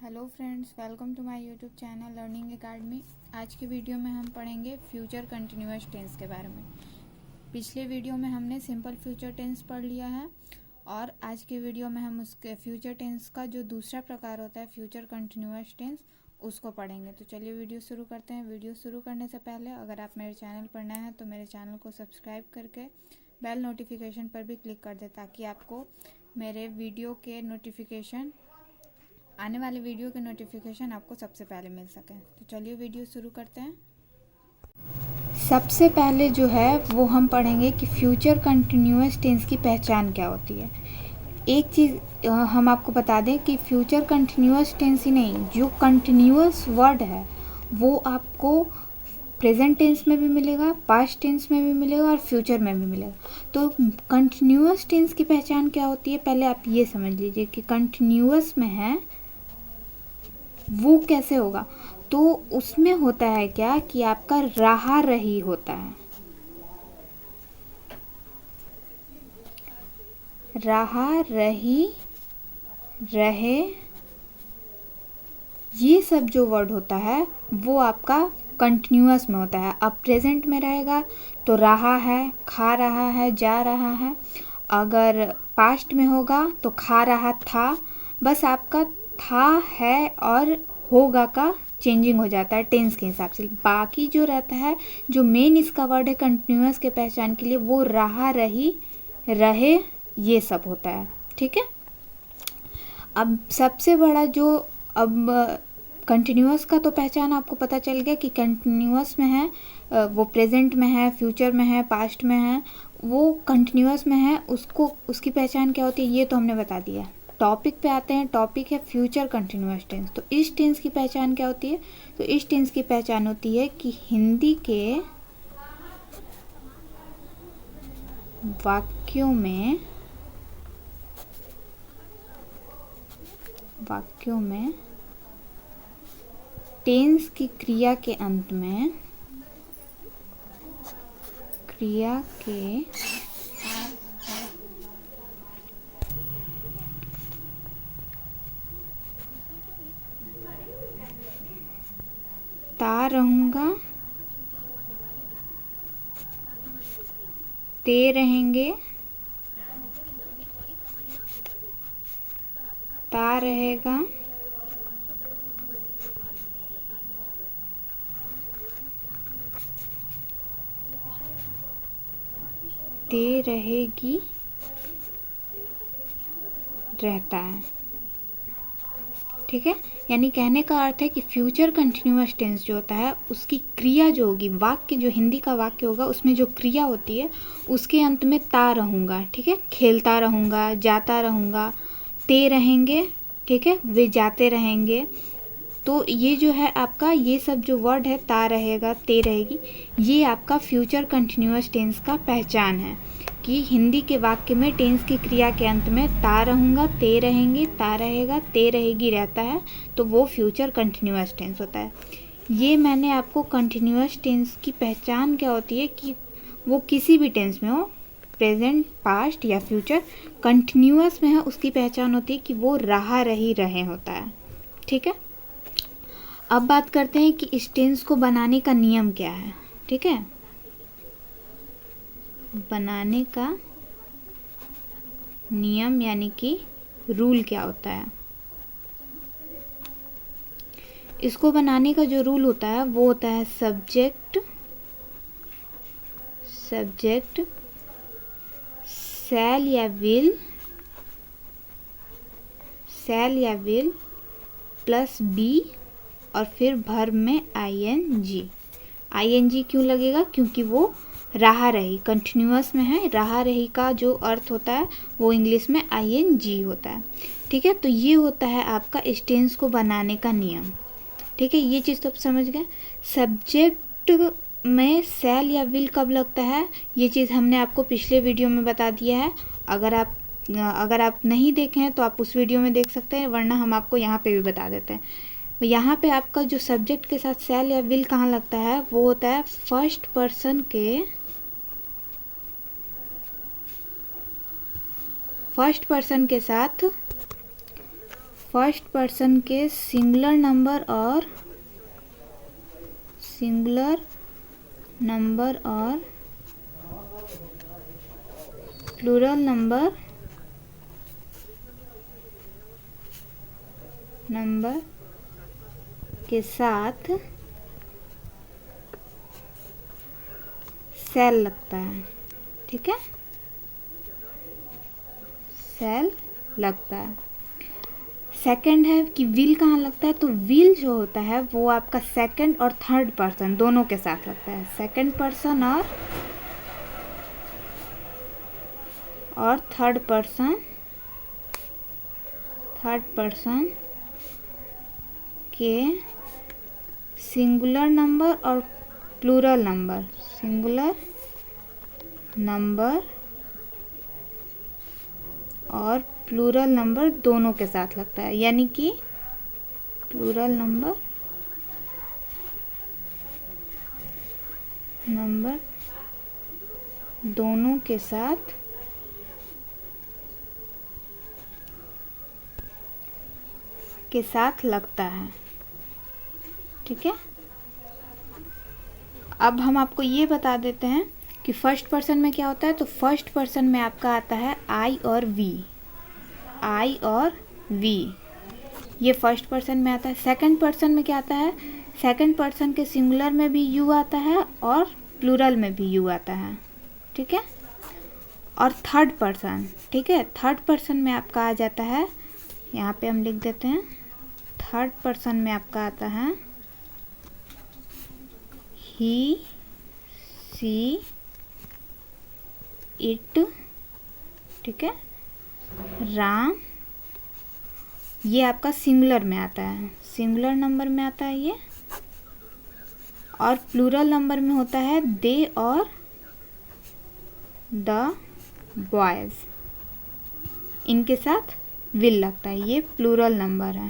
Hello friends, welcome to my YouTube channel learning academy. आज की video में हम पढ़ेंगे फ्यूचर कंटिन्यूअस टेंस के बारे में। पिछले वीडियो में हमने सिंपल फ्यूचर टेंस पढ़ लिया है और आज की वीडियो में हम उसके फ्यूचर टेंस का जो दूसरा प्रकार होता है फ्यूचर कंटिन्यूअस टेंस उसको पढ़ेंगे। तो चलिए वीडियो शुरू करते हैं। वीडियो शुरू करने से पहले अगर आप मेरे चैनल पर नए हैं तो मेरे चैनल को सब्सक्राइब करके बेल नोटिफिकेशन पर भी क्लिक कर दें ताकि आपको मेरे वीडियो के नोटिफिकेशन आने वाले वीडियो के नोटिफिकेशन आपको सबसे पहले मिल सके। तो चलिए वीडियो शुरू करते हैं। सबसे पहले जो है वो हम पढ़ेंगे कि फ्यूचर कंटिन्यूअस टेंस की पहचान क्या होती है। एक चीज़ हम आपको बता दें कि फ्यूचर कंटिन्यूअस टेंस ही नहीं, जो कंटिन्यूअस वर्ड है वो आपको प्रेजेंट टेंस में भी मिलेगा, पास्ट टेंस में भी मिलेगा और फ्यूचर में भी मिलेगा। तो कंटिन्यूअस टेंस की पहचान क्या होती है, पहले आप ये समझ लीजिए कि कंटिन्यूअस में है वो कैसे होगा। तो उसमें होता है क्या कि आपका रहा रही होता है, रहा रही रहे, ये सब जो वर्ड होता है वो आपका कंटिन्यूअस में होता है। अब प्रेजेंट में रहेगा तो रहा है, खा रहा है, जा रहा है। अगर पास्ट में होगा तो खा रहा था। बस आपका था, है और होगा का चेंजिंग हो जाता है टेंस के हिसाब से। बाकी जो रहता है, जो मेन इसका वर्ड है कंटिन्यूअस के पहचान के लिए, वो रहा, रही, रहे, ये सब होता है। ठीक है। अब सबसे बड़ा जो अब कंटिन्यूअस का तो पहचान आपको पता चल गया कि कंटिन्यूअस में है, वो प्रेजेंट में है, फ्यूचर में है, पास्ट में है, वो कंटिन्यूअस में है, उसको उसकी पहचान क्या होती है ये तो हमने बता दिया। टॉपिक पे आते हैं। टॉपिक है फ्यूचर कंटिन्यूअस टेंस। तो इस टेंस की पहचान क्या होती है, तो इस टेंस की पहचान होती है कि हिंदी के वाक्यों में टेंस की क्रिया के अंत में ता रहूंगा, ते रहेंगे, ता रहेगा, ते रहेगी, रहता है। ठीक है। यानी कहने का अर्थ है कि फ्यूचर कंटिन्यूअस टेंस जो होता है उसकी क्रिया जो होगी, वाक्य जो हिंदी का वाक्य होगा उसमें जो क्रिया होती है उसके अंत में ता रहूँगा। ठीक है। खेलता रहूँगा, जाता रहूँगा, ते रहेंगे। ठीक है। वे जाते रहेंगे। तो ये जो है आपका, ये सब जो वर्ड है ता रहेगा, ते रहेगी, ये आपका फ्यूचर कंटिन्यूअस टेंस का पहचान है कि हिंदी के वाक्य में टेंस की क्रिया के अंत में ता रहूँगा, ते रहेंगे, ता रहेगा, ते रहेगी रहता है, तो वो फ्यूचर कंटिन्यूअस टेंस होता है। ये मैंने आपको कंटिन्यूअस टेंस की पहचान क्या होती है कि वो किसी भी टेंस में हो, प्रेजेंट, पास्ट या फ्यूचर, कंटिन्यूअस में है उसकी पहचान होती है कि वो रहा, रही, रहे होता है। ठीक है। अब बात करते हैं कि इस टेंस को बनाने का नियम क्या है। ठीक है। बनाने का नियम यानी कि रूल क्या होता है। इसको बनाने का जो रूल होता है वो होता है सब्जेक्ट शैल या विल प्लस बी और फिर वर्ब में आईएनजी क्यों लगेगा, क्योंकि वो रहा रही कंटिन्यूअस में है। रहा रही का जो अर्थ होता है वो इंग्लिश में आईएनजी होता है। ठीक है। तो ये होता है आपका इस टेंस को बनाने का नियम। ठीक है। ये चीज़ तो आप समझ गए। सब्जेक्ट में शैल या विल कब लगता है ये चीज़ हमने आपको पिछले वीडियो में बता दिया है। अगर आप नहीं देखे हैं तो आप उस वीडियो में देख सकते हैं, वरना हम आपको यहाँ पे भी बता देते हैं। तो यहाँ पे आपका जो सब्जेक्ट के साथ शैल या विल कहाँ लगता है वो होता है फर्स्ट पर्सन के साथ फर्स्ट पर्सन के सिंगुलर नंबर और प्लूरल नंबर के साथ सेल लगता है। ठीक है, सेल लगता है। सेकंड है कि विल कहाँ लगता है, तो विल जो होता है वो आपका सेकंड और थर्ड पर्सन दोनों के साथ लगता है। सेकंड पर्सन और थर्ड पर्सन के सिंगुलर नंबर और प्लूरल नंबर दोनों के साथ लगता है। यानी कि प्लूरल नंबर दोनों के साथ लगता है। ठीक है, अब हम आपको ये बता देते हैं कि फर्स्ट पर्सन में क्या होता है। तो फर्स्ट पर्सन में आपका आता है आई और वी, ये फर्स्ट पर्सन में आता है। सेकंड पर्सन में क्या आता है, सेकंड पर्सन के सिंगुलर में भी यू आता है और प्लूरल में भी यू आता है। ठीक है, और थर्ड पर्सन, ठीक है, थर्ड पर्सन में आपका आ जाता है, यहाँ पे हम लिख देते हैं, थर्ड पर्सन में आपका आता है ही, सी, इट। ठीक है, राम, ये आपका सिंगुलर में आता है, सिंगुलर नंबर में आता है ये। और प्लूरल नंबर में होता है दे और द बॉयज, इनके साथ विल लगता है, ये प्लूरल नंबर है।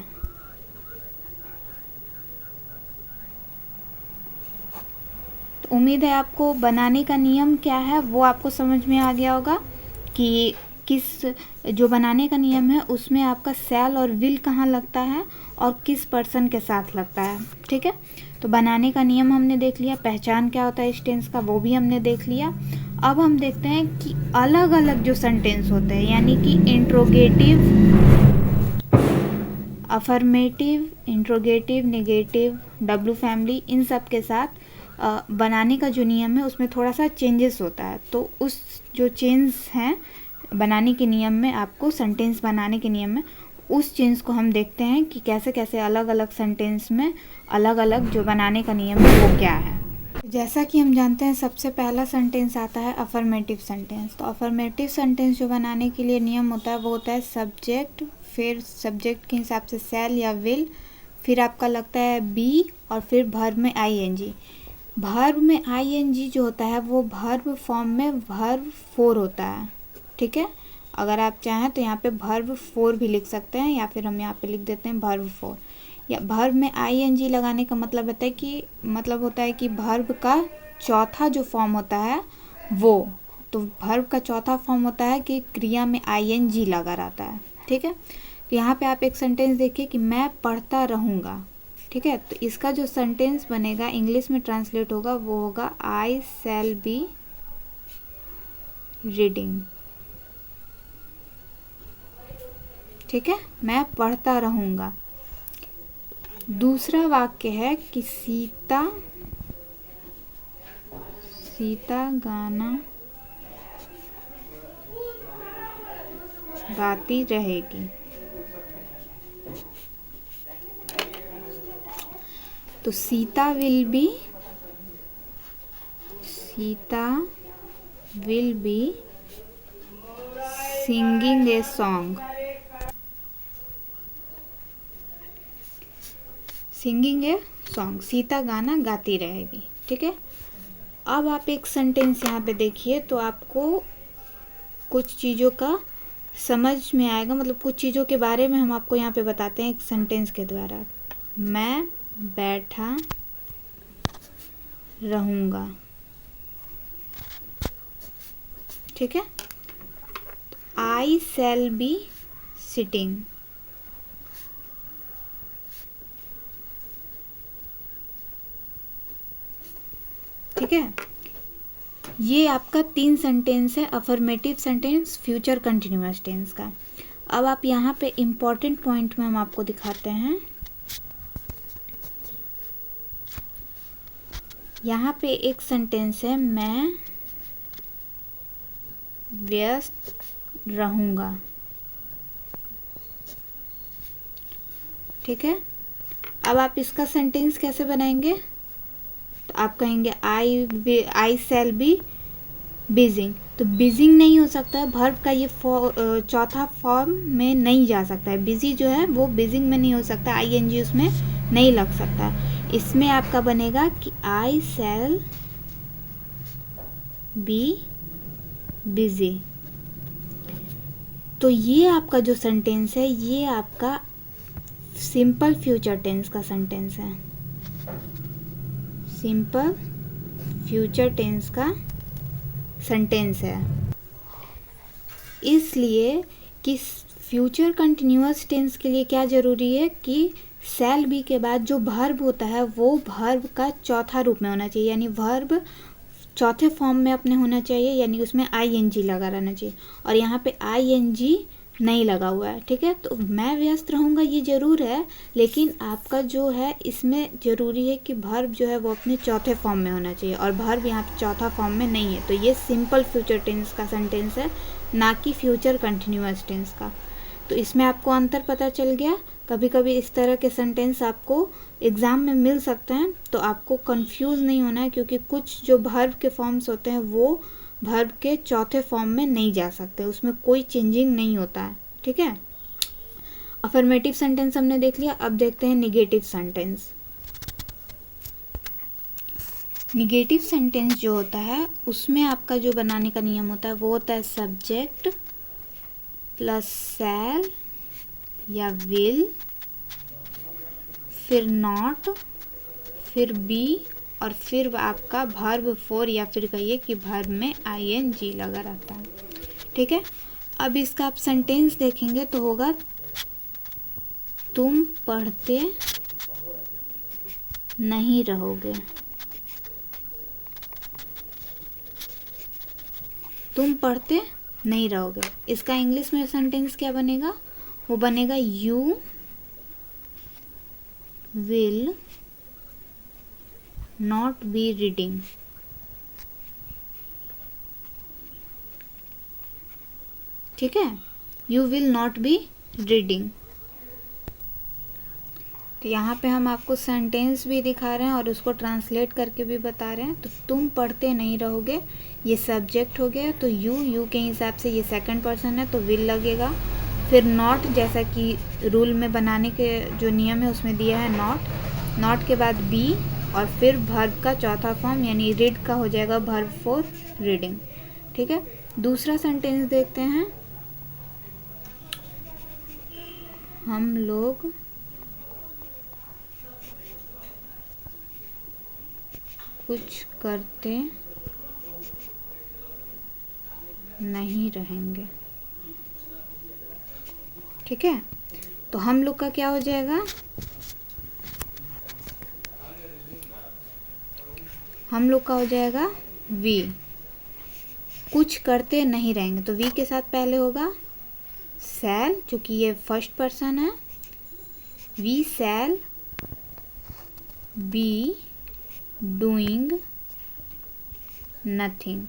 तो उम्मीद है आपको बनाने का नियम क्या है वो आपको समझ में आ गया होगा कि जो बनाने का नियम है उसमें आपका सेल और विल कहाँ लगता है और किस पर्सन के साथ लगता है। ठीक है, तो बनाने का नियम हमने देख लिया, पहचान क्या होता है इस टेंस का वो भी हमने देख लिया। अब हम देखते हैं कि अलग अलग जो सेंटेंस होते हैं, यानी कि interrogative, affirmative, interrogative, negative, W family, इन सब के साथ बनाने का जो नियम है उसमें थोड़ा सा चेंजेस होता है। तो उस जो चेंज हैं बनाने के नियम में, आपको सेंटेंस बनाने के नियम में, उस चेंज को हम देखते हैं कि कैसे कैसे अलग अलग सेंटेंस में अलग अलग जो बनाने का नियम है वो क्या है। जैसा कि हम जानते हैं सबसे पहला सेंटेंस आता है अफर्मेटिव सेंटेंस। तो अफर्मेटिव सेंटेंस जो बनाने के लिए नियम होता है वो होता है सब्जेक्ट, फिर सब्जेक्ट के हिसाब से सेल या विल, फिर आपका लगता है बी, और फिर वर्ब में आईएनजी। वर्ब में आईएनजी जो होता है वो वर्ब फॉर्म में वर्ब 4 होता है। ठीक है, अगर आप चाहें तो यहाँ पे वर्ब 4 भी लिख सकते हैं, या फिर हम यहाँ पे लिख देते हैं वर्ब 4। या वर्ब में आईएनजी लगाने का मतलब होता है कि वर्ब का चौथा जो फॉर्म होता है वो, तो वर्ब का चौथा फॉर्म होता है कि क्रिया में आईएनजी लगा रहता है। ठीक है, तो यहाँ पे आप एक सेंटेंस देखिए कि मैं पढ़ता रहूँगा। ठीक है, तो इसका जो सेंटेंस बनेगा इंग्लिश में ट्रांसलेट होगा वो होगा आई शैल बी रीडिंग। ठीक है, मैं पढ़ता रहूँगा। दूसरा वाक्य है कि सीता गाना गाती रहेगी। तो Sita will be singing a song. Sita गाना गाती रहेगी। ठीक है, अब आप एक सेंटेंस यहाँ पे देखिए तो आपको कुछ चीज़ों का समझ में आएगा, मतलब कुछ चीज़ों के बारे में हम आपको यहाँ पे बताते हैं एक सेंटेंस के द्वारा। मैं बैठा रहूँगा। ठीक है, आई शैल बी सिटिंग। ठीक है, ये आपका 3 सेंटेंस है affirmative sentence future continuous tense का। अब आप यहाँ पे इम्पॉर्टेंट पॉइंट में हम आपको दिखाते हैं। यहाँ पे एक सेंटेंस है, मैं व्यस्त रहूँगा। ठीक है, अब आप इसका सेंटेंस कैसे बनाएंगे? तो आप कहेंगे आई शैल बी बिजिंग। तो बिजिंग नहीं हो सकता है, वर्ब का ये चौथा फॉर्म में नहीं जा सकता है। बिजी जो है वो बिजिंग में नहीं हो सकता, आईएनजी उसमें नहीं लग सकता है। इसमें आपका बनेगा कि आई शैल बी बिजी। तो ये आपका जो सेंटेंस है ये आपका सिंपल फ्यूचर टेंस का सेंटेंस है, सिंपल फ्यूचर टेंस का सेंटेंस है। इसलिए कि फ्यूचर कंटिन्यूअस टेंस के लिए क्या ज़रूरी है कि शैल बी के बाद जो वर्ब होता है वो वर्ब का चौथा रूप में होना चाहिए, यानी वर्ब चौथे फॉर्म में अपने होना चाहिए, यानी उसमें आईएनजी लगा रहना चाहिए। और यहाँ पे आईएनजी नहीं लगा हुआ है। ठीक है, तो मैं व्यस्त रहूँगा ये ज़रूर है, लेकिन आपका जो है इसमें ज़रूरी है कि वर्ब जो है वो अपने चौथे फॉर्म में होना चाहिए, और वर्ब यहाँ पे चौथा फॉर्म में नहीं है। तो ये सिंपल फ्यूचर टेंस का सेंटेंस है, ना कि फ्यूचर कंटिन्यूअस टेंस का। तो इसमें आपको अंतर पता चल गया। कभी कभी इस तरह के सेंटेंस आपको एग्ज़ाम में मिल सकते हैं, तो आपको कंफ्यूज नहीं होना है, क्योंकि कुछ जो वर्ब के फॉर्म्स होते हैं वो वर्ब के चौथे फॉर्म में नहीं जा सकते, उसमें कोई चेंजिंग नहीं होता है। ठीक है, अफर्मेटिव सेंटेंस हमने देख लिया। अब देखते हैं निगेटिव सेंटेंस। निगेटिव सेंटेंस जो होता है उसमें आपका जो बनाने का नियम होता है वो होता है सब्जेक्ट प्लस शैल या विल, फिर नॉट, फिर बी, और फिर आपका वर्ब फोर, या फिर कहिए कि वर्ब में आईएनजी लगा रहता है। ठीक है, अब इसका आप सेंटेंस देखेंगे तो होगा तुम पढ़ते नहीं रहोगे। तुम पढ़ते नहीं रहोगे। इसका इंग्लिश में सेंटेंस क्या बनेगा? वो बनेगा you will not be reading. ठीक है, you will not be reading. तो यहाँ पे हम आपको सेंटेंस भी दिखा रहे हैं और उसको ट्रांसलेट करके भी बता रहे हैं। तो तुम पढ़ते नहीं रहोगे, ये सब्जेक्ट हो गया, तो यू के हिसाब से ये सेकंड पर्सन है तो विल लगेगा। फिर नॉट, जैसा कि रूल में बनाने के जो नियम है उसमें दिया है नॉट के बाद बी, और फिर वर्ब का चौथा फॉर्म यानी रीड का हो जाएगा वर्ब फॉर रीडिंग। ठीक है, दूसरा सेंटेंस देखते हैं। हम लोग कुछ करते नहीं रहेंगे। ठीक है, तो हम लोग का क्या हो जाएगा? हम लोग का हो जाएगा वी। कुछ करते नहीं रहेंगे, तो वी के साथ पहले होगा शैल, क्योंकि ये फर्स्ट पर्सन है। We shall be doing nothing.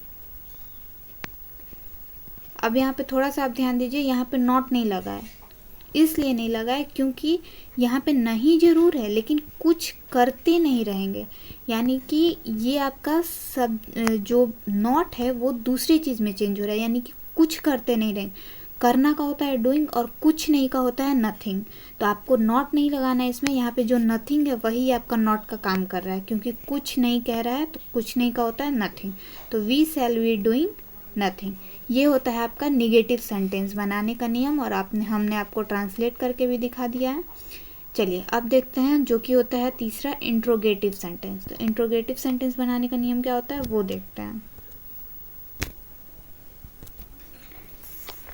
अब यहाँ पे थोड़ा सा आप ध्यान दीजिए, यहाँ पे नॉट नहीं लगा है। इसलिए नहीं लगा है क्योंकि यहाँ पे नहीं जरूर है, लेकिन कुछ करते नहीं रहेंगे, यानी कि ये आपका सब जो नॉट है वो दूसरी चीज़ में चेंज हो रहा है, यानी कि कुछ करते नहीं रहेंगे। करना का होता है डूइंग और कुछ नहीं का होता है नथिंग। तो आपको नॉट नहीं लगाना है इसमें, यहाँ पे जो नथिंग है वही आपका नॉट का काम कर रहा है, क्योंकि कुछ नहीं कह रहा है तो कुछ नहीं का होता है नथिंग। तो we shall be doing nothing, ये होता है आपका निगेटिव सेंटेंस बनाने का नियम, और हमने आपको ट्रांसलेट करके भी दिखा दिया है। चलिए अब देखते हैं जो कि होता है तीसरा इंट्रोगेटिव सेंटेंस। तो इंट्रोगेटिव सेंटेंस बनाने का नियम क्या होता है वो देखते हैं।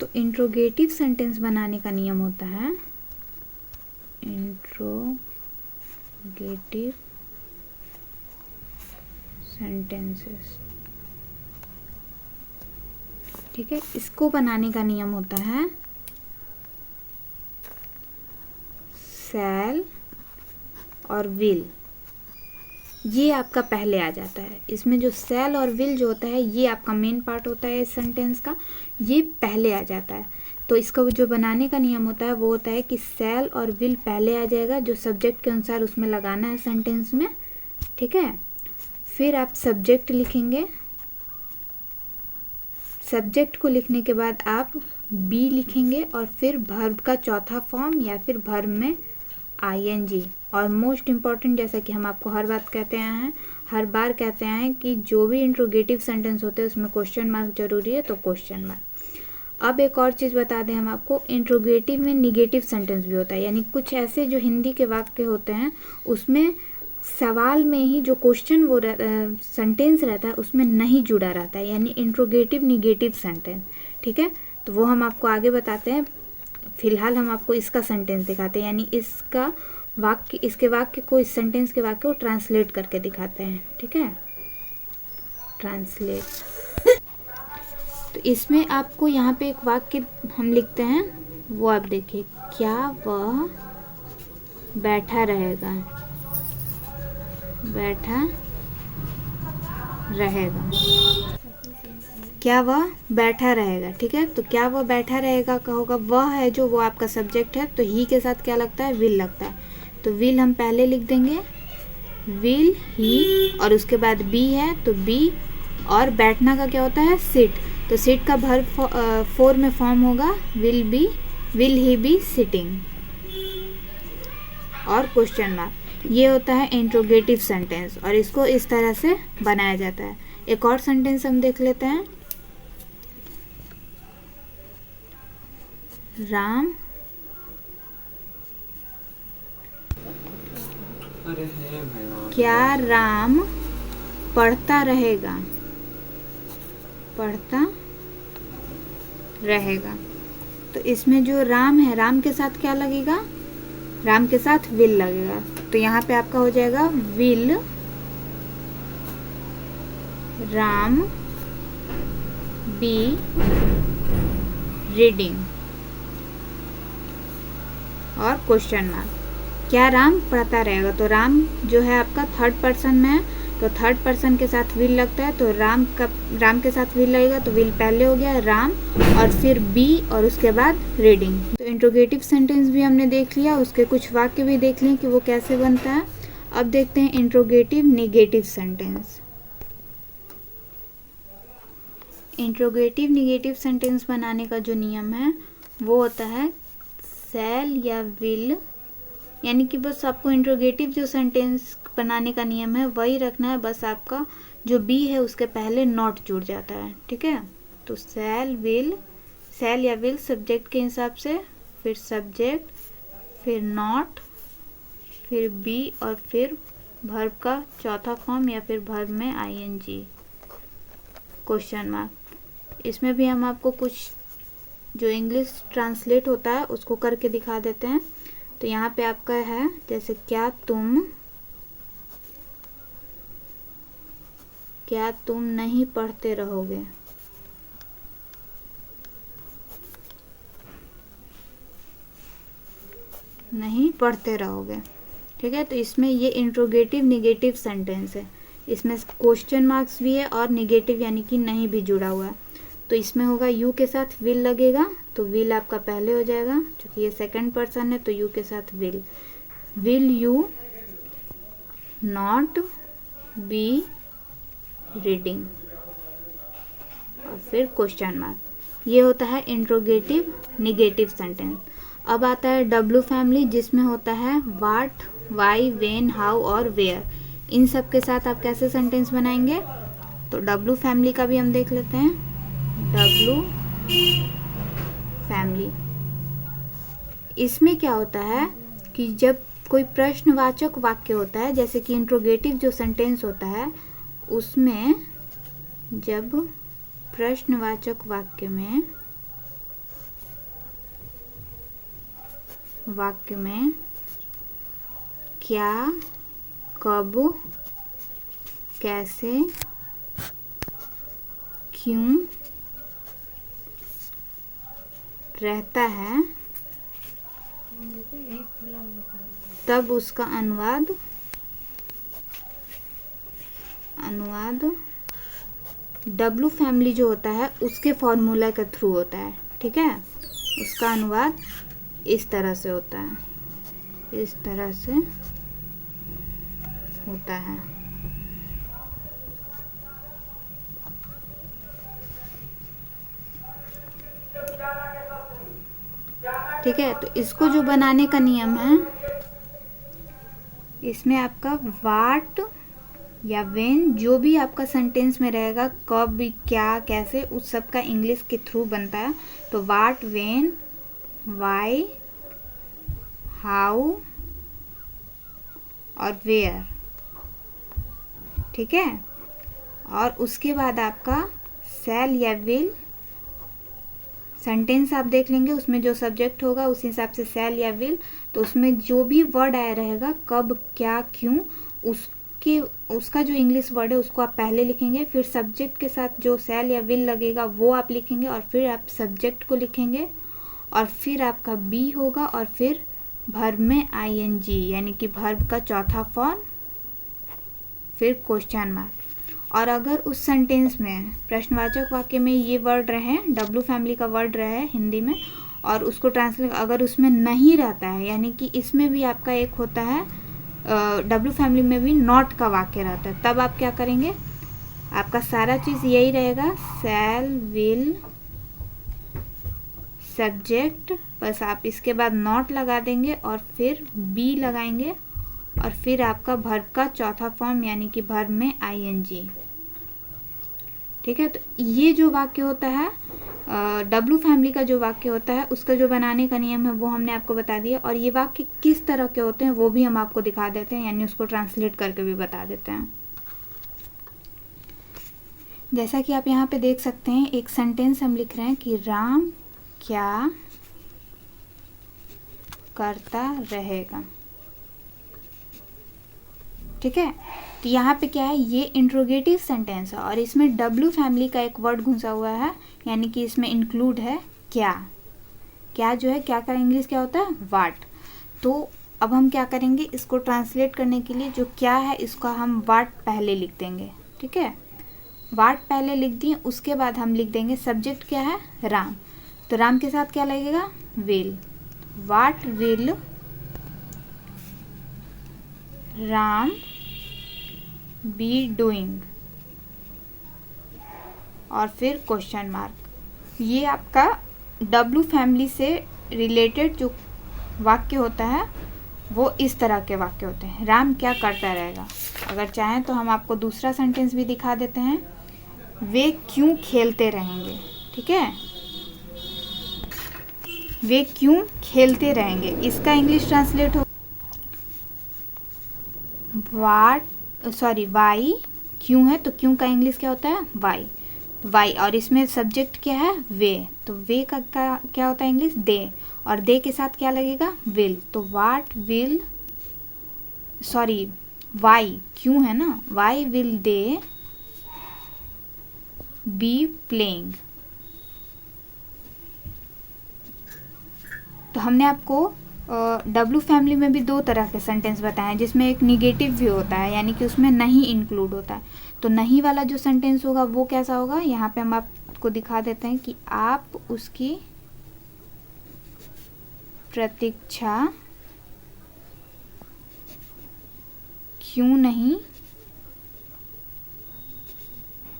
तो इंट्रोगेटिव सेंटेंस बनाने का नियम होता है इंट्रोगेटिव सेंटेंसेस। ठीक है, इसको बनाने का नियम होता है शैल और विल। ये आपका पहले आ जाता है। इसमें जो शैल और विल जो होता है ये आपका मेन पार्ट होता है इस सेंटेंस का, ये पहले आ जाता है। तो इसका जो बनाने का नियम होता है वो होता है कि शैल और विल पहले आ जाएगा, जो सब्जेक्ट के अनुसार उसमें लगाना है सेंटेंस में। ठीक है, फिर आप सब्जेक्ट लिखेंगे। सब्जेक्ट को लिखने के बाद आप बी लिखेंगे और फिर वर्ब का चौथा फॉर्म या फिर वर्ब में आईएनजी। और मोस्ट इम्पॉर्टेंट, जैसा कि हम आपको हर बार कहते आए हैं कि जो भी इंट्रोगेटिव सेंटेंस होते हैं उसमें क्वेश्चन मार्क जरूरी है, तो क्वेश्चन मार्क। अब एक और चीज़ बता दें हम आपको, इंट्रोगेटिव में निगेटिव सेंटेंस भी होता है। यानी कुछ ऐसे जो हिंदी के वाक्य होते हैं उसमें सवाल में ही जो क्वेश्चन वो सेंटेंस रहता है उसमें नहीं जुड़ा रहता है, यानी इंट्रोगेटिव निगेटिव सेंटेंस। ठीक है, तो वो हम आपको आगे बताते हैं। फिलहाल हम आपको इसका सेंटेंस दिखाते हैं, यानी इसका वाक्य, इसके वाक्य को, इस सेंटेंस के वाक्य को ट्रांसलेट करके दिखाते हैं। ठीक है, ट्रांसलेट। तो इसमें आपको यहाँ पे एक वाक्य हम लिखते हैं, वो आप देखिए, क्या वह बैठा रहेगा, बैठा रहेगा, क्या वह बैठा रहेगा। ठीक है, तो क्या वह बैठा रहेगा का होगा, वह है जो वो आपका सब्जेक्ट है, तो ही के साथ क्या लगता है, विल लगता है। तो विल हम पहले लिख देंगे, विल ही, और उसके बाद बी है तो बी, और बैठना का क्या होता है, सिट। तो सिट का वर्ब फॉर्म में फॉर्म होगा विल ही बी सिटिंग, और क्वेश्चन मार्क। ये होता है इंट्रोगेटिव सेंटेंस, और इसको इस तरह से बनाया जाता है। एक और सेंटेंस हम देख लेते हैं, राम क्या राम पढ़ता रहेगा, पढ़ता रहेगा। तो इसमें जो राम है, राम के साथ क्या लगेगा, राम के साथ विल लगेगा। तो यहाँ पे आपका हो जाएगा विल राम बी रीडिंग, और क्वेश्चन मार्क। क्या राम पढ़ता रहेगा, तो राम जो है आपका थर्ड पर्सन में है, तो थर्ड पर्सन के साथ विल लगता है, तो राम के साथ विल लगेगा, तो विल पहले हो गया राम, और फिर बी, और उसके बाद रीडिंग। तो इंट्रोगेटिव सेंटेंस भी हमने देख लिया, उसके कुछ वाक्य भी देख लिए कि वो कैसे बनता है। अब देखते हैं interrogative negative sentence. Interrogative negative sentence बनाने का जो नियम है वो होता है शैल या विल, यानी कि बस आपको इंट्रोगेटिव जो सेंटेंस बनाने का नियम है वही रखना है, बस आपका जो बी है उसके पहले नॉट जुड़ जाता है। ठीक है, तो शैल विल, शैल या विल सब्जेक्ट के हिसाब से, फिर सब्जेक्ट, फिर नॉट, फिर बी, और फिर वर्ब का चौथा फॉर्म या फिर वर्ब में आईएनजी, क्वेश्चन मार्क। इसमें भी हम आपको कुछ जो इंग्लिश ट्रांसलेट होता है उसको करके दिखा देते हैं। तो यहाँ पे आपका है, जैसे क्या तुम नहीं पढ़ते रहोगे, नहीं पढ़ते रहोगे। ठीक है, तो इसमें ये इंट्रोगेटिव निगेटिव सेंटेंस है, इसमें क्वेश्चन मार्क्स भी है और निगेटिव यानी कि नहीं भी जुड़ा हुआ है। तो इसमें होगा यू के साथ विल लगेगा, तो विल आपका पहले हो जाएगा, क्योंकि ये सेकंड पर्सन है, तो यू के साथ will you not be reading, और फिर क्वेश्चन मार्क। ये होता है इंट्रोगेटिव निगेटिव सेंटेंस। अब आता है डब्ल्यू फैमिली, जिसमें होता है व्हाट, वाई, व्हेन, हाउ और वेयर। इन सब के साथ आप कैसे सेंटेंस बनाएंगे, तो डब्ल्यू फैमिली का भी हम देख लेते हैं। डब्ल्यू फैमिली, इसमें क्या होता है कि जब कोई प्रश्नवाचक वाक्य होता है, जैसे कि इंट्रोगेटिव जो सेंटेंस होता है उसमें जब प्रश्नवाचक वाक्य में क्या, कब, कैसे, क्यों रहता है, तब उसका अनुवाद डब्लू फैमिली जो होता है उसके फॉर्मूला के थ्रू होता है। ठीक है, उसका अनुवाद इस तरह से होता है, इस तरह से होता है। ठीक है, तो इसको जो बनाने का नियम है, इसमें आपका वाट या व्हेन जो भी आपका सेंटेंस में रहेगा, कब, क्या, कैसे, उस सब का इंग्लिश के थ्रू बनता है। तो वाट, व्हेन, वाई, हाउ और वेयर। ठीक है, और उसके बाद आपका शैल या विल, सेंटेंस आप देख लेंगे, उसमें जो सब्जेक्ट होगा उस हिसाब से शैल या विल। तो उसमें जो भी वर्ड आया रहेगा, कब, क्या, क्यों, उसका जो इंग्लिश वर्ड है उसको आप पहले लिखेंगे, फिर सब्जेक्ट के साथ जो शैल या विल लगेगा वो आप लिखेंगे, और फिर आप सब्जेक्ट को लिखेंगे, और फिर आपका बी होगा, और फिर वर्ब में ing यानी कि वर्ब का चौथा फॉर्म, फिर क्वेश्चन मार्क। और अगर उस सेंटेंस में, प्रश्नवाचक वाक्य में ये वर्ड रहे, डब्लू फैमिली का वर्ड रहे हिंदी में, और उसको ट्रांसलेट अगर उसमें नहीं रहता है, यानी कि इसमें भी आपका एक होता है, डब्लू फैमिली में भी नॉट का वाक्य रहता है, तब आप क्या करेंगे, आपका सारा चीज़ यही रहेगा, शैल, विल, सब्जेक्ट, बस आप इसके बाद नॉट लगा देंगे और फिर बी लगाएंगे, और फिर आपका वर्ब का चौथा फॉर्म यानी कि वर्ब में ing। ठीक है, तो ये जो वाक्य होता है, डब्लू फैमिली का जो वाक्य होता है, उसका जो बनाने का नियम है वो हमने आपको बता दिया, और ये वाक्य किस तरह के होते हैं वो भी हम आपको दिखा देते हैं, यानी उसको ट्रांसलेट करके भी बता देते हैं। जैसा कि आप यहाँ पे देख सकते हैं, एक सेंटेंस हम लिख रहे हैं कि राम क्या करता रहेगा। ठीक है, तो यहाँ पे क्या है, ये इंट्रोगेटिव सेंटेंस है और इसमें डब्लू फैमिली का एक वर्ड घुसा हुआ है, यानी कि इसमें इंक्लूड है क्या। क्या जो है, क्या का इंग्लिश क्या होता है, वाट। तो अब हम क्या करेंगे, इसको ट्रांसलेट करने के लिए जो क्या है इसका हम वाट पहले लिख देंगे। ठीक है, वाट पहले लिख दिए, उसके बाद हम लिख देंगे सब्जेक्ट क्या है, राम। तो राम के साथ क्या लगेगा, will. What will Ram be doing, और फिर क्वेश्चन मार्क। ये आपका डब्लू फैमिली से रिलेटेड जो वाक्य होता है वो इस तरह के वाक्य होते हैं, राम क्या करता रहेगा। अगर चाहें तो हम आपको दूसरा सेंटेंस भी दिखा देते हैं, वे क्यों खेलते रहेंगे। ठीक है, वे क्यों खेलते रहेंगे, इसका इंग्लिश ट्रांसलेट हो वाई, क्यों है तो क्यों का इंग्लिश क्या होता है, वाई। वाई, और इसमें सब्जेक्ट क्या है, वे। तो वे का क्या होता है इंग्लिश, दे, और दे के साथ क्या लगेगा, विल। तो वाट विल, वाई क्यों है ना, why will they be playing. तो हमने आपको डब्लू फैमिली में भी दो तरह के सेंटेंस बताए हैं, जिसमें एक निगेटिव भी होता है, यानी कि उसमें नहीं इंक्लूड होता है। तो नहीं वाला जो सेंटेंस होगा वो कैसा होगा, यहाँ पे हम आपको दिखा देते हैं कि आप उसकी प्रतीक्षा क्यों नहीं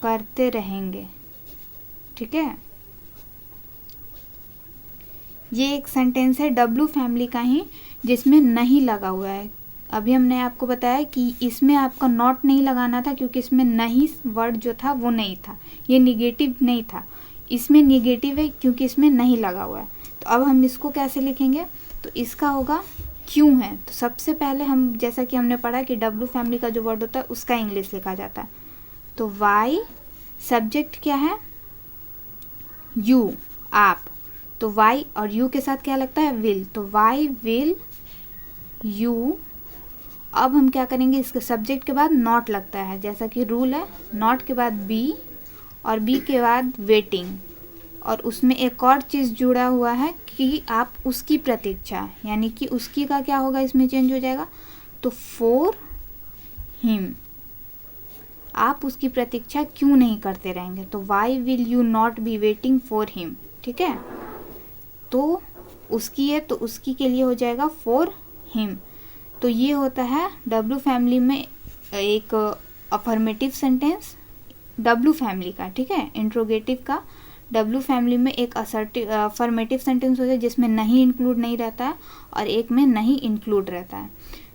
करते रहेंगे। ठीक है, ये एक सेंटेंस है डब्लू फैमिली का ही, जिसमें नहीं लगा हुआ है। अभी हमने आपको बताया कि इसमें आपका नॉट नहीं लगाना था, क्योंकि इसमें नहीं वर्ड जो था वो नहीं था, ये निगेटिव नहीं था। इसमें निगेटिव है क्योंकि इसमें नहीं लगा हुआ है। तो अब हम इसको कैसे लिखेंगे, तो इसका होगा क्यों है। तो सबसे पहले हम, जैसा कि हमने पढ़ा कि डब्लू फैमिली का जो वर्ड होता है उसका इंग्लिश लिखा जाता है। तो वाई, सब्जेक्ट क्या है, यू, आप। तो वाई और यू के साथ क्या लगता है, विल। तो वाई विल यू, अब हम क्या करेंगे, इसके सब्जेक्ट के बाद नॉट लगता है, जैसा कि रूल है, नॉट के बाद बी और बी के बाद वेटिंग, और उसमें एक और चीज़ जुड़ा हुआ है कि आप उसकी प्रतीक्षा, यानी कि उसकी का क्या होगा, इसमें चेंज हो जाएगा, तो फॉर हिम, आप उसकी प्रतीक्षा क्यों नहीं करते रहेंगे, तो why will you not be waiting for him, ठीक है। तो उसकी है तो उसकी के लिए हो जाएगा फॉर हिम। तो ये होता है डब्ल्यू फैमिली में एक अफर्मेटिव सेंटेंस, डब्ल्यू फैमिली का, ठीक है, इंट्रोगेटिव का डब्ल्यू फैमिली में एक असर्टिव अफर्मेटिव सेंटेंस होता है जिसमें नहीं इंक्लूड नहीं रहता है और एक में नहीं इंक्लूड रहता है।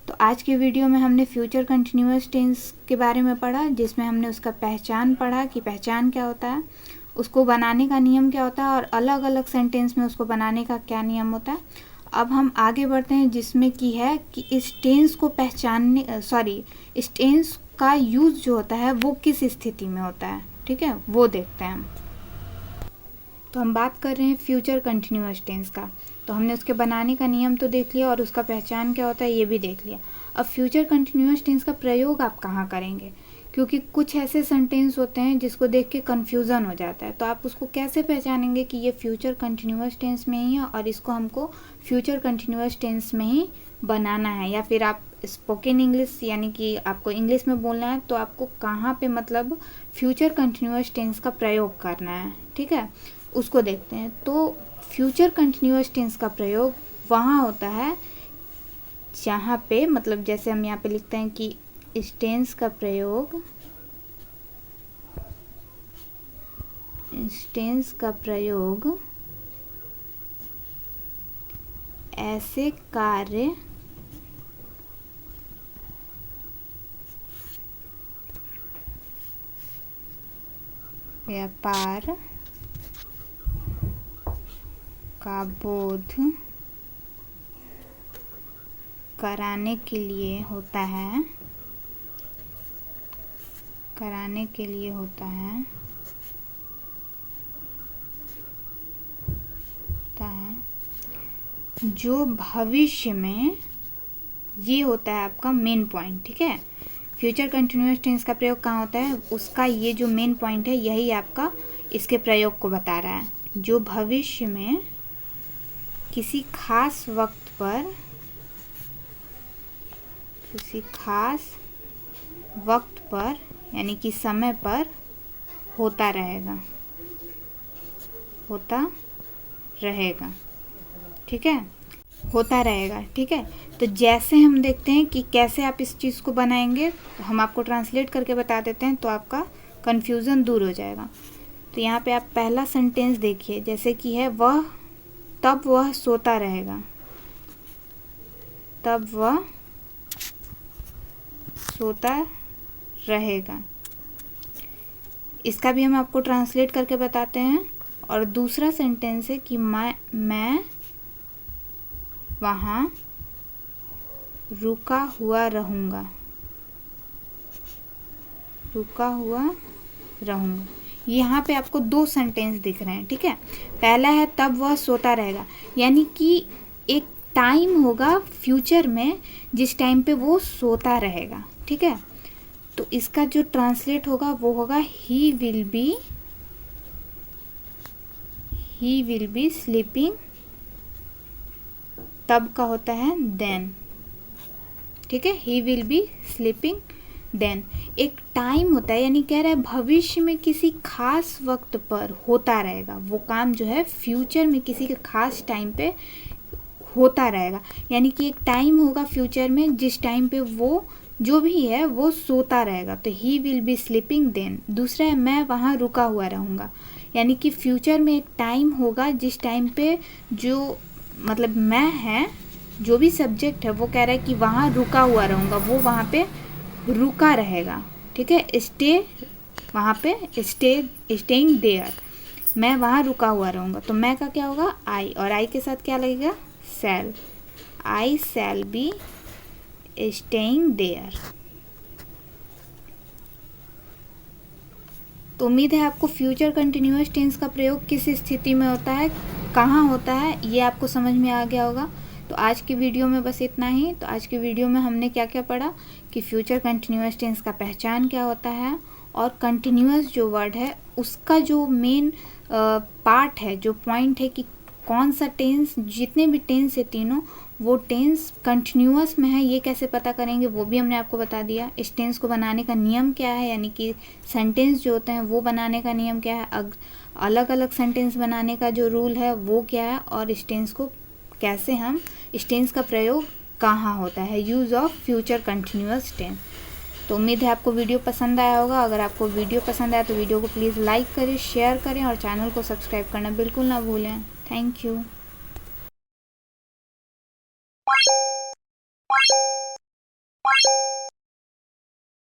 तो आज के वीडियो में हमने फ्यूचर कंटिन्यूअस टेंस के बारे में पढ़ा, जिसमें हमने उसका पहचान पढ़ा कि पहचान क्या होता है, उसको बनाने का नियम क्या होता है और अलग अलग सेंटेंस में उसको बनाने का क्या नियम होता है। अब हम आगे बढ़ते हैं जिसमें कि है कि इस टेंस को पहचानने इस टेंस का यूज़ जो होता है वो किस स्थिति में होता है, ठीक है, वो देखते हैं हम। तो हम बात कर रहे हैं फ्यूचर कंटिन्यूअस टेंस का। तो हमने उसके बनाने का नियम तो देख लिया और उसका पहचान क्या होता है ये भी देख लिया। अब फ्यूचर कंटिन्यूअस टेंस का प्रयोग आप कहाँ करेंगे, क्योंकि कुछ ऐसे सेंटेंस होते हैं जिसको देख के कन्फ्यूज़न हो जाता है, तो आप उसको कैसे पहचानेंगे कि ये फ्यूचर कंटिन्यूअस टेंस में ही है और इसको हमको फ्यूचर कंटिन्यूअस टेंस में ही बनाना है, या फिर आप स्पोकन इंग्लिश यानी कि आपको इंग्लिश में बोलना है तो आपको कहाँ पे मतलब फ्यूचर कंटिन्यूअस टेंस का प्रयोग करना है, ठीक है, उसको देखते हैं। तो फ्यूचर कंटिन्यूअस टेंस का प्रयोग वहाँ होता है जहाँ पे मतलब जैसे हम यहाँ पे लिखते हैं कि इस टेंस का प्रयोग ऐसे कार्य व्यापार का बोध कराने के लिए होता है, जो भविष्य में, ये होता है आपका मेन पॉइंट, ठीक है। फ्यूचर कंटिन्यूअस टेंस का प्रयोग कहाँ होता है, उसका ये जो मेन पॉइंट है यही आपका इसके प्रयोग को बता रहा है। जो भविष्य में किसी खास वक्त पर यानी कि समय पर होता रहेगा, ठीक है, होता रहेगा, ठीक है। तो जैसे हम देखते हैं कि कैसे आप इस चीज़ को बनाएंगे, तो हम आपको ट्रांसलेट करके बता देते हैं तो आपका कन्फ्यूज़न दूर हो जाएगा। तो यहाँ पे आप पहला सेंटेंस देखिए, जैसे कि है तब वह सोता रहेगा, इसका भी हम आपको ट्रांसलेट करके बताते हैं। और दूसरा सेंटेंस है कि मैं वहाँ रुका हुआ रहूँगा, यहाँ पे आपको दो सेंटेंस दिख रहे हैं, ठीक है। पहला है तब वह सोता रहेगा, यानी कि एक टाइम होगा फ्यूचर में जिस टाइम पे वो सोता रहेगा, ठीक है। तो इसका जो ट्रांसलेट होगा वो होगा ही विल बी स्लीपिंग, तब का होता है देन, ठीक है, he will be sleeping then. एक टाइम होता है, यानी कह रहा है भविष्य में किसी खास वक्त पर होता रहेगा, वो काम जो है फ्यूचर में किसी के खास टाइम पे होता रहेगा, यानी कि एक टाइम होगा फ्यूचर में जिस टाइम पे वो जो भी है वो सोता रहेगा, तो he will be sleeping then. दूसरा है मैं वहाँ रुका हुआ रहूँगा, यानी कि फ्यूचर में एक टाइम होगा जिस टाइम पे जो मतलब मैं है, जो भी सब्जेक्ट है वो कह रहा है कि वहाँ रुका हुआ रहूँगा, वो वहाँ पे रुका रहेगा, ठीक है, वहाँ पे स्टेइंग देयर, मैं वहाँ रुका हुआ रहूँगा। तो मैं का क्या होगा आई, और आई के साथ क्या लगेगा शैल, आई शैल बी स्टेइंग देयर। तो उम्मीद है आपको फ्यूचर कंटिन्यूअस टेंस का प्रयोग किस स्थिति में होता है, कहाँ होता है, ये आपको समझ में आ गया होगा। तो आज की वीडियो में बस इतना ही। तो आज की वीडियो में हमने क्या क्या पढ़ा कि फ्यूचर कंटिन्यूअस टेंस का पहचान क्या होता है, और कंटिन्यूअस जो वर्ड है उसका जो मेन पार्ट है, जो पॉइंट है कि कौन सा टेंस, जितने भी टेंस है तीनों, वो टेंस कंटिन्यूअस में है, ये कैसे पता करेंगे वो भी हमने आपको बता दिया। इस टेंस को बनाने का नियम क्या है, यानी कि सेंटेंस जो होते हैं वो बनाने का नियम क्या है, अलग अलग सेंटेंस बनाने का जो रूल है वो क्या है, और इस टेंस को कैसे हम, इस टेंस का प्रयोग कहाँ होता है, use of future continuous tense. तो उम्मीद है आपको वीडियो पसंद आया होगा। अगर आपको वीडियो पसंद आया तो वीडियो को प्लीज़ लाइक करें, शेयर करें और चैनल को सब्सक्राइब करना बिल्कुल ना भूलें। Thank you.